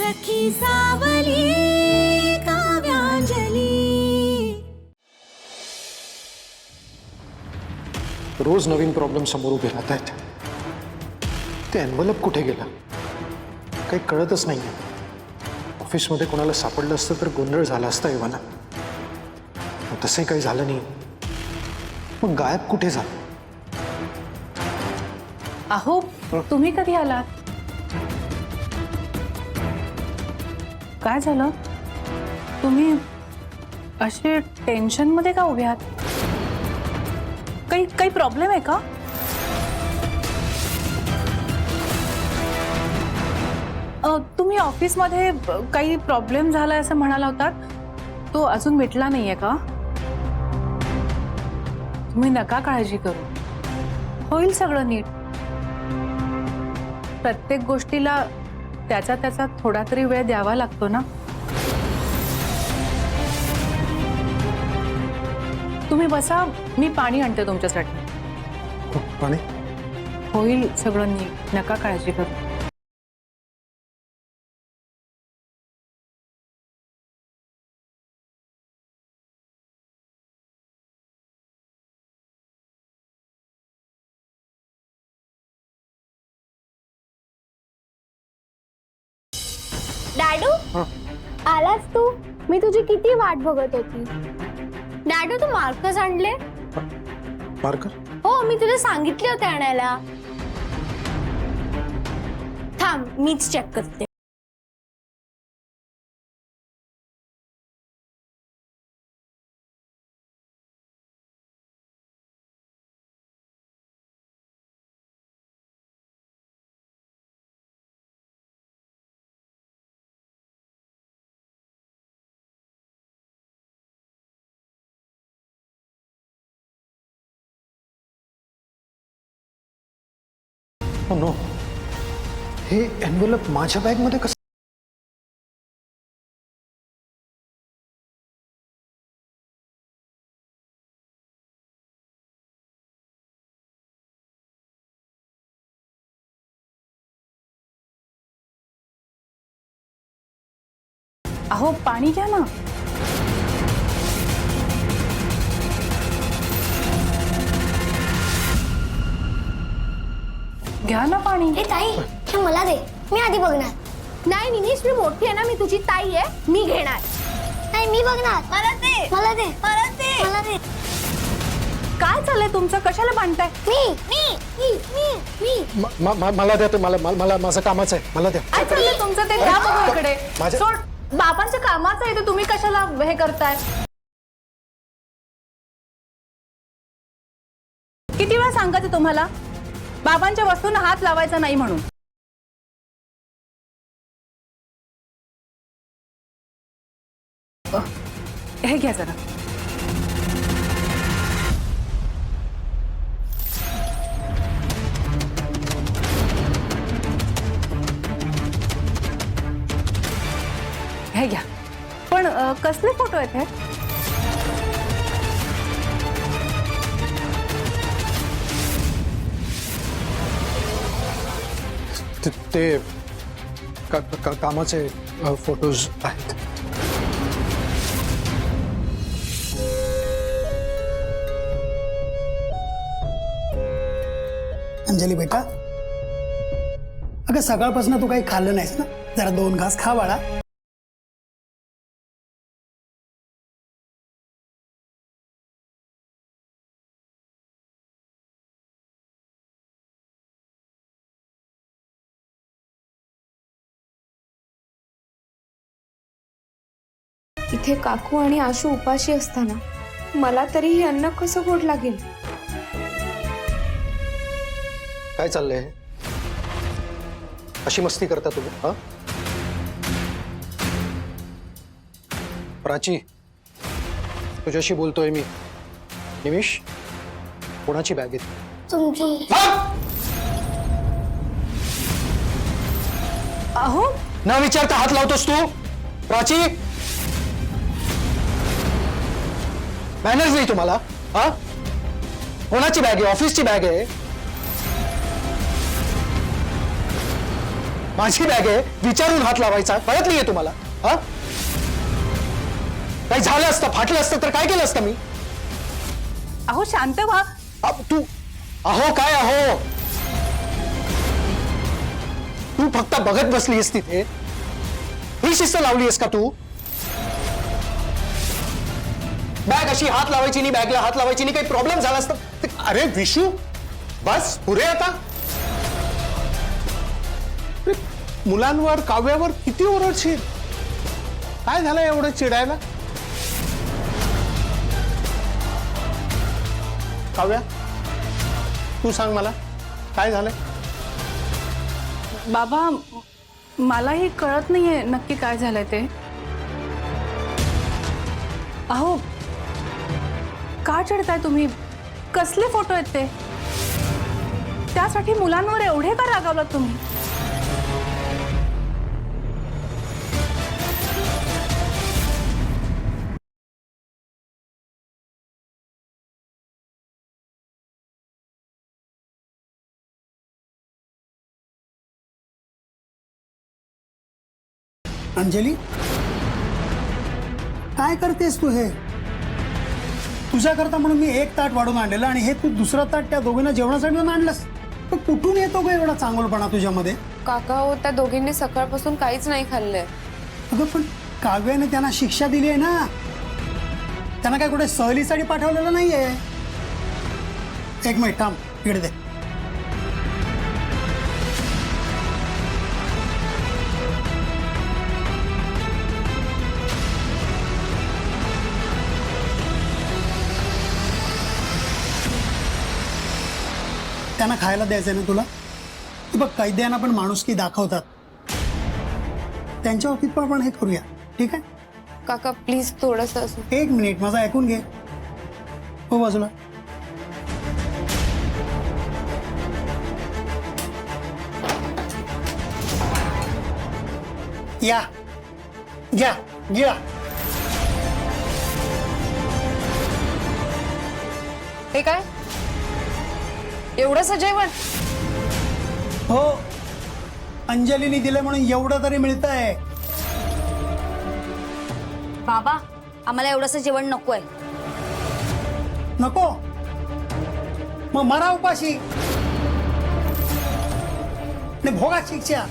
सखी सावली काव्यांजली। रोज नवीन प्रॉब्लेम समोर उभे राहत आहेत। ते एनव्हलप कुठे गेला काही कळतच नाही। ऑफिसमध्ये कोणाला सापडलं असतं तर गोंधळ झाला असता एव्हाना, तसंही काही झालं नाही। मग गायब कुठे झालं? अहो तुम्ही कधी आलात? काय झालं? तुम्ही असे टेन्शन मध्ये का उभे आहात? काही प्रॉब्लेम आहे का? तुम्ही ऑफिसमध्ये काही प्रॉब्लेम झालाय असं म्हणाला होतात, तो अजून मिटला नाहीये का? तुम्ही नका काळजी करू, होईल सगळं नीट। प्रत्येक गोष्टीला त्याचा थोडा तरी वेळ द्यावा लागतो ना। तुम्ही बसा, मी पाणी आणते तुमच्यासाठी। पाणी? होईल सगळं नीट, नका काळजी करू। डॅडू आलास तू? मी तुझी किती वाट बघत होती। डॅडू तू मार्कर्स आणले? मार्कर? हो, मी तुला सांगितले होते आणायला। थांब मीच चेक करते। नो, हे एनव्हलप माझ्या बॅग मध्ये कसं? अहो पाणी घ्या ना। घ्या ना पाणी। ए ताई, हे मला दे, मी आधी बघणार। नाही निनिश, मी मोठी आहे ना, मी तुझी ताई आहे, मी घेणार। नाही मी बघणार। मला दे, मला दे, मला दे, मला दे। काय चाललंय तुमचं? कशाला बांधताय? मला द्या ते, मला माझं कामाचं आहे, मला द्या। काय चाललंय तुमचं ते? द्या बघू इकडे। माझ्या- सोड, बाबांच्या कामाचं आहे तर तुम्ही कशाला हे करताय? किती वेळा सांगायचं तुम्हाला बाबांच्या वस्तूंना हात लावायचा नाही म्हणून? हे घ्या जरा। हे घ्या। पण कसले फोटो आहेत हे? ते कामाचे फोटोज आहेत। अंजली बेटा, अगं सकाळपासून तू काही खाल्लं नाहीस ना, जरा 2 घास खा बाळा। इथे काकू आणि आशू उपाशी असताना मला तरी हे अन्न कसं गोड लागेल? काय चाललंय? अशी मस्ती करता तुम्ही? हा प्राची, तुझ्याशी बोलतोय मी। निमिष, कोणाची बॅग आहे? तुमची। अहो न विचारता हात लावतोस तू? प्राची, मॅनर्स नाही तुम्हाला? हा, कोणाची बॅग आहे? ऑफिसची बॅग आहे। माझी बॅग आहे, विचारून हात लावायचा कळत नाहीये तुम्हाला? हा, काही झालं असतं, फाटलं असतं तर काय केलं असतं मी? अहो शांत व्हा. तू अहो काय अहो? तू फक्त बघत बसलीस तिथे, ही शिस्त लावलीस का तू? बॅग अशी हात लावायची नाही, बॅगला हात लावायची नाही, काही प्रॉब्लेम झाला असता. अरे विशू, बस पुरे आता. मुलांवर काव्यावर किती ओरडशील? काय झालं एवढं चिडायला? काव्या, तू सांग मला काय झालंय? बाबा मलाही कळत नाहीये नक्की काय झालंय ते. अहो का चिडताय तुम्ही? कसले फोटो आहेत ते? त्यासाठी मुलांवर एवढे का रागावलात तुम्ही? अंजली, काय करतेस तू? हे तुझ्याकरता म्हणून मी एक ताट वाढून आणलेलं आणि हे तू दुसरं ताट त्या दोघींना जेवणासाठी आणलंस. पण कुठून येतो ग एवढा चांगलपणा तुझ्यामध्ये? काका हो, त्या दोघींनी सकाळपासून काहीच नाही खाल्लंय. अगं पण काव्याने त्यांना शिक्षा दिली आहे ना, त्यांना काय कुठे सहलीसाठी पाठवलेलं नाहीये. एक मिनिट थांब, इकडे दे. त्यांना खायला द्यायचंय ना तुला? की बघ, कैद्यांना पण माणुसकी दाखवतात, त्यांच्या बाबतीत पण आपण हे करूया, ठीक आहे? काका प्लीज थोडंसं असं. एक मिनिट, माझं ऐकून घे. हो बाजूला. या घ्या गिळा. हे काय एवढंच जेवण? हो, अंजलीने दिलं म्हणून एवढं तरी मिळतंय. बाबा आम्हाला एवढंसं जेवण नकोय. नको? मग मरा उपाशी आणि भोगा शिक्षा.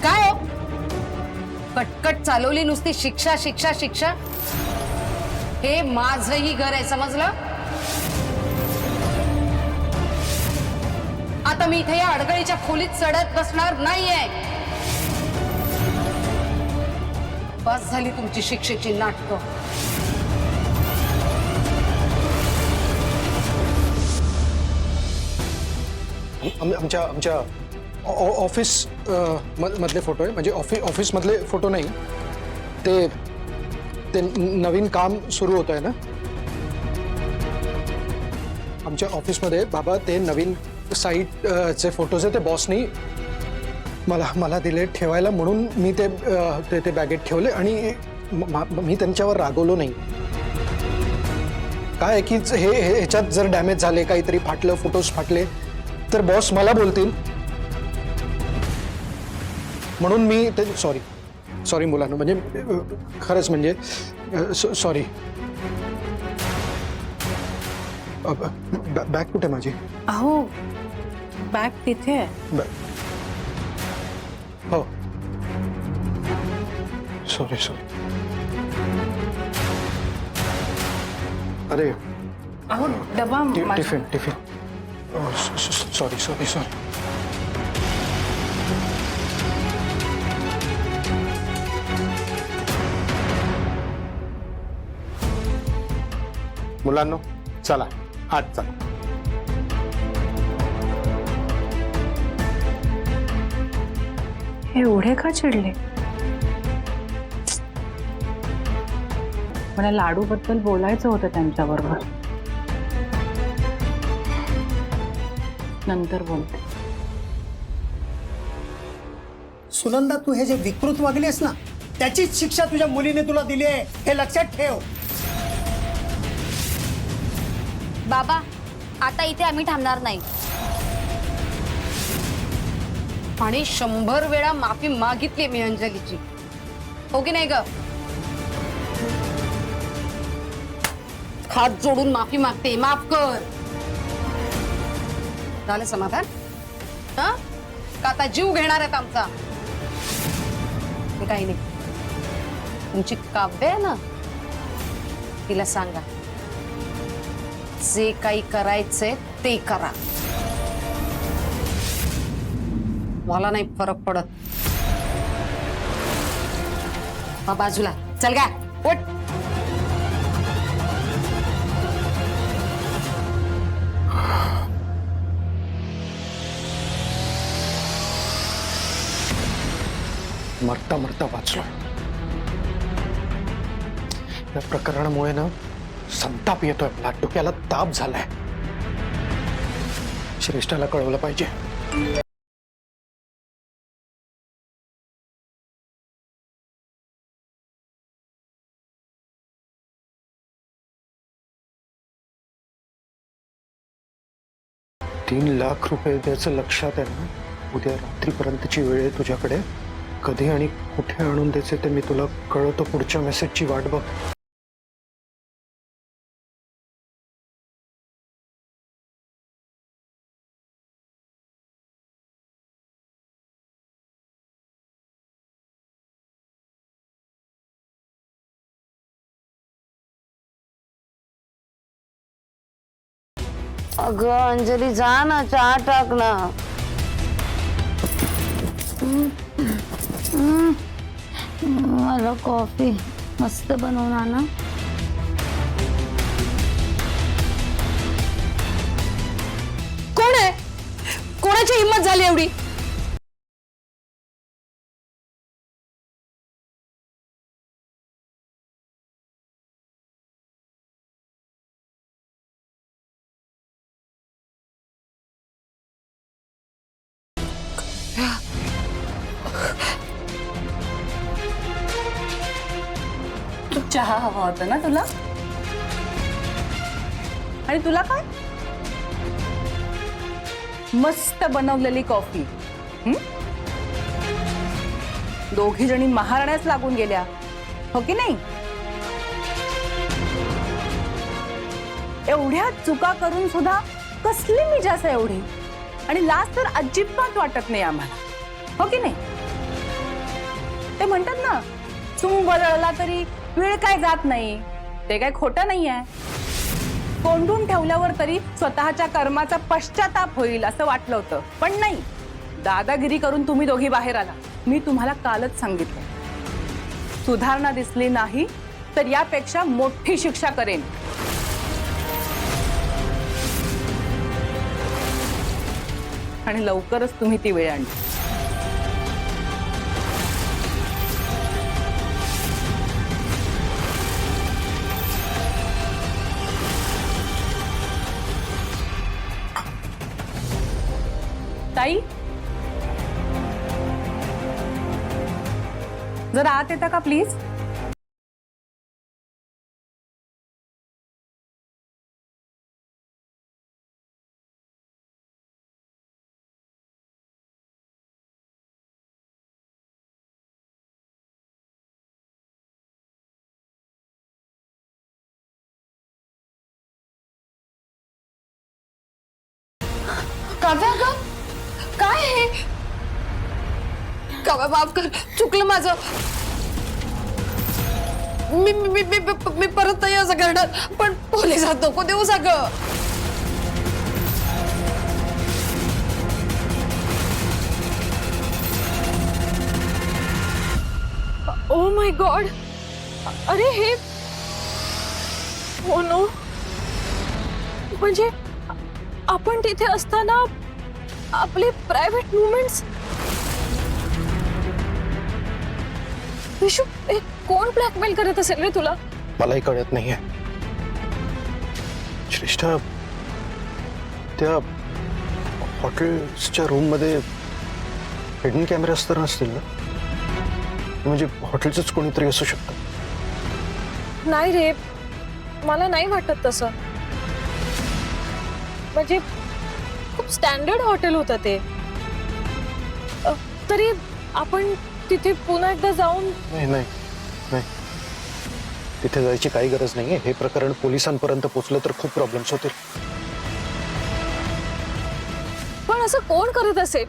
काय हो, कटकट चालवली नुसती शिक्षा शिक्षा शिक्षा. हे माझंही घर आहे, समजलं? आता मी इथे या अडगळीच्या खोलीत चढत बसणार नाहीये. बस झाली तुमची शिक्षेची नाटकं. आमच्या ऑफिस मधले फोटो आहे, म्हणजे ऑफिस मधले फोटो नाही, ते नवीन काम सुरू होत आहे ना आमच्या ऑफिसमध्ये. बाबा ते नवीन साईट चे फोटोज आहे, ते बॉसनी मला दिले ठेवायला, म्हणून मी ते बॅगेत ठेवले आणि मी त्यांच्यावर रागवलो नाही. काय की ह्याच्यात जर डॅमेज झाले, काहीतरी फाटलं, फोटोज फाटले तर बॉस मला बोलतील, म्हणून मी ते सॉरी मुलांना, म्हणजे खरंच म्हणजे सॉरी. बॅग कुठे माझी? अहो बॅग तिथे आहे. हो सॉरी. अरे अहो डबा टिफिन सॉरी. मुलांनो चला आत चला. एवढे का चिडले? मला लाडू बद्दल बोलायचं होतं त्यांच्याबरोबर, नंतर बोलते. सुनंदा, तू हे जे विकृत वागलीस ना, त्याचीच शिक्षा तुझ्या मुलीने तुला दिली आहे, हे लक्षात ठेव. बाबा आता इथे आम्ही थांबणार नाही. आणि 100 वेळा माफी मागितली मी अंजलीची, हो की नाही ग? हात जोडून माफी मागते, माफ कर. झालं समाधान? हा का आता जीव घेणार आहेत आमचा? ते काही नाही. तुमची काव्य आहे ना, तिला सांगा जे काही करायचंय ते करा. मला नाही फरक पडत. बाजूला चल गा, उठ. मरता मरता वाचलो. या प्रकरणामुळे ना संताप येतोय, मला डोक्याला ताप झालाय. श्रेष्ठाला कळवलं पाहिजे. ₹3,00,000 द्यायचं लक्षात आहे ना? उद्या रात्रीपर्यंतची वेळ आहे तुझ्याकडे. कधी आणि कुठे आणून द्यायचे ते मी तुला कळवतो. पुढच्या मेसेजची वाट बघ. अगं अंजली, जा ना, चहा टाक ना. मला कॉफी मस्त बनवणार ना. कोण आहे? कोणाची हिंमत झाली एवढी? चहा हवा होता ना तुला? आणि तुला काय? मस्त बनवलेली कॉफी. दोघी जणी महाराण्याच लागून गेल्या, हो की नाही? एवढ्या चुका करून सुद्धा कसली मिजास आहे एवढी, आणि लाज तर अजिबात वाटत नाही आम्हाला, हो की नाही? ते म्हणतात ना, चुंब जळला तरी वेळ काय जात नाही. ते काय खोटं नाही आहे. कोंडून ठेवल्यावर तरी स्वतःच्या कर्माचा पश्चाताप होईल असं वाटलं होतं, पण नाही. दादागिरी करून तुम्ही दोघी बाहेर आला. मी तुम्हाला कालच सांगितलं, सुधारणा दिसली नाही तर यापेक्षा मोठी शिक्षा करेन. आणि लवकरच तुम्ही ती वेळ आणली. ताई, जरा आत येता का प्लीज? काव्या ग, काय हे? काव्या, माफ कर, चुकलं माझं. मी परत नाही असं करणार, पण पोलिसात नको देऊ सगळं. ओ माय गॉड, अरे हे, ओ नो, म्हणजे आपण तिथे असताना आपले प्रायव्हेट मुवमेंट्स. विशू, कोण ब्लॅकमेल करत असेल रे तुला? मलाही कळत नाहीये. श्रेष्ठा, त्या हॉटेलच्या रूम मध्ये हिडन कॅमेरे असताना असतील ना? म्हणजे हॉटेलचंच कोणीतरी असू शकतं. नाही रे, मला नाही वाटत तसं. म्हणजे खूप स्टँडर्ड हॉटेल होतं ते. तरी आपण तिथे पुन्हा एकदा जाऊन नाही नाही नाही, तिथे जायची काही गरज नाहीये. हे प्रकरण पोलिसांपर्यंत पोहोचलं तर खूप प्रॉब्लेम्स होतील. पण असं कोण करत असेल?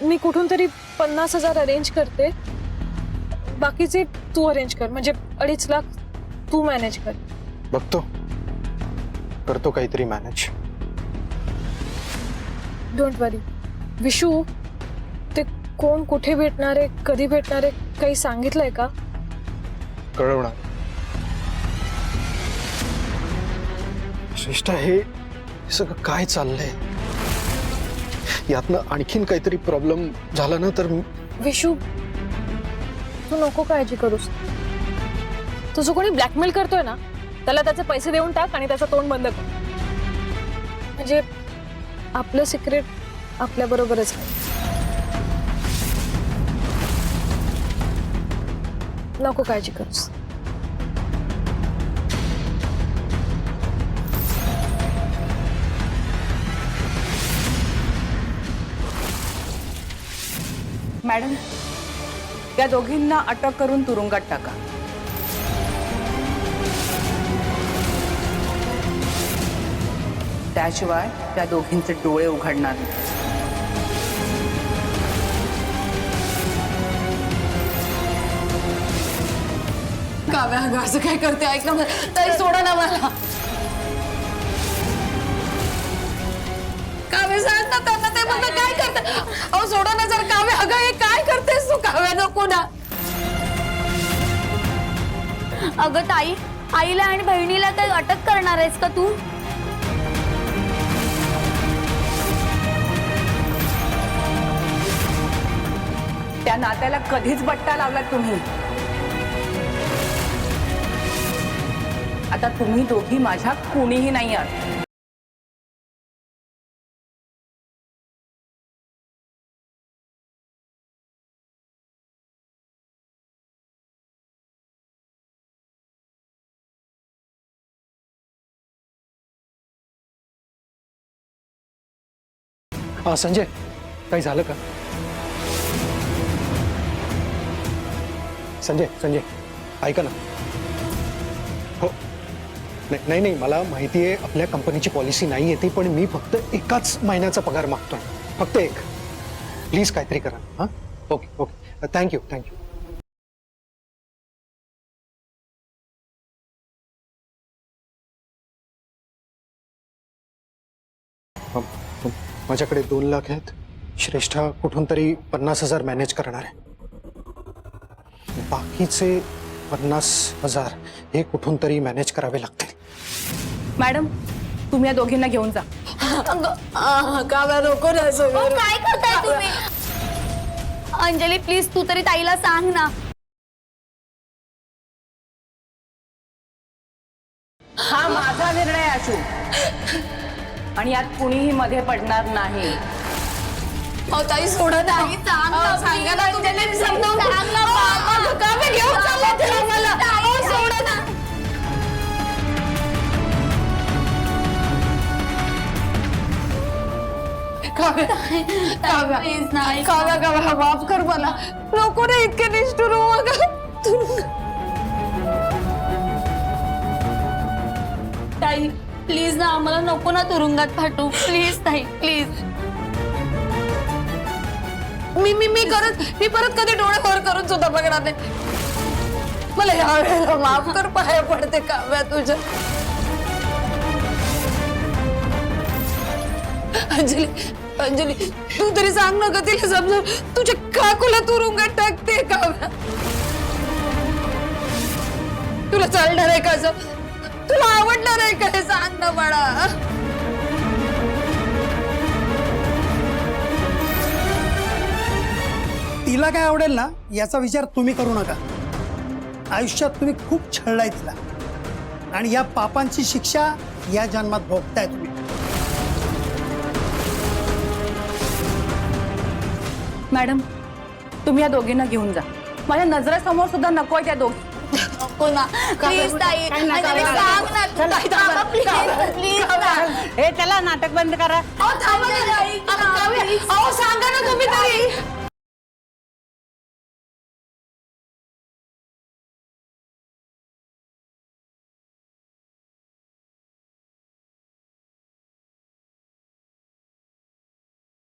मी कुठून तरी 50,000 अरेंज करते, बाकीचे तू अरेंज कर. म्हणजे 2.5 लाख तू मॅनेज कर. बघतो, करतो काहीतरी मॅनेज. डोंट वरी. विशू, ते कोण कुठे भेटणार आहे, कधी भेटणार आहे, काही सांगितलंय का? कळवणार. श्रेष्ठा, हे सगळं काय चाललंय? यातनं आणखीन काहीतरी प्रॉब्लेम झाला ना तर विशू, तू नको काळजी करूस. तुझं कोणी ब्लॅकमेल करतोय ना, त्याला त्याचे पैसे देऊन टाक आणि त्याचं तोंड बंद कर. म्हणजे आपलं सिक्रेट आपल्या बरोबरच आहे. नको काळजी करूस. मॅडम, या दोघींना अटक करून तुरुंगात टाका. त्याशिवाय त्या दोघींचे डोळे उघडणार नाही. काव्या, अगं असं काय करते? ऐक ना, तरी सोडा ना मला. काव्या, सांग ना त्यांना, ते मला काय करते? अहो सोडा ना जर. काव्या, अगं हे काय करतेस तू? काव्या, नको ना. अगं ताई, आईला आणि बहिणीला काही अटक करणार आहेस का तू? त्या नात्याला कधीच बट्टा लावलात तुम्ही. आता तुम्ही दोघी माझ्या कुणीही नाही आहात. संजय, काही झालं का? संजय संजय, ऐका ना. हो, नाही नाही, मला माहिती आहे आपल्या कंपनीची पॉलिसी नाही आहे ती, पण मी फक्त 1 महिन्याचा पगार मागतोय, फक्त 1. प्लीज काहीतरी करा. हां, ओके ओके, थँक्यू थँक्यू. माझ्याकडे 2 लाख आहेत. श्रेष्ठा कुठून तरी 50,000 मॅनेज करणार आहे. बाकीचे 50,000 हे कुठून तरी मॅनेज करावे लागतील. मॅडम, तुम्ही या दोघींना घेऊन जा. काव्या, नको ना असं. हो, काय करताय तुम्ही? अंजली, प्लीज तू तरी ताईला सांग ना. हा माझा निर्णय असू आणि यात कुणीही मध्ये पडणार नाही. अहो ताई, सोडा ना. सांगा ना, तुम्ही समजावून सांग ना. अगं काव्या, घेऊन चालला त्याला मला. अहो, सोडा ना. काव्या, काव्या, काव्या, काव्या, माफ कर मला. नको रे इतके निष्ठुर हो. अगं ताई, प्लीज ना, आम्हाला नको ना तुरुंगात पाठवू. प्लीज ताई, प्लीज. मी परत कधी डोळे वर करून सुद्धा बघणार नाही. मला या वेळेला माफ कर, पाया पडते काव्या तुझ्या. अंजली अंजली तू तरी सांग ना ग तिला समजून, तुझ्या काकूला तुरुंगात टाकते काव्या. तुला चालणार आहे का असं? तुला आवडणार आहे का हे सांग ना बाळा. तिला काय आवडेल ना याचा विचार तुम्ही करू नका. आयुष्यात तुम्ही खूप छळलाय तिला आणि या पापांची शिक्षा या जन्मात भोगताय तुम्ही. मॅडम तुम्ही या दोघींना घेऊन जा. माझ्या नजरेसमोर सुद्धा नको आहे त्या दोघी. नको ना प्लीज ताई अंजली सांग ना तू. काका, please, please ना. हे चला नाटक बंद करा. अहो थांबा ना. अहो सांगा ना तुम्ही तरी.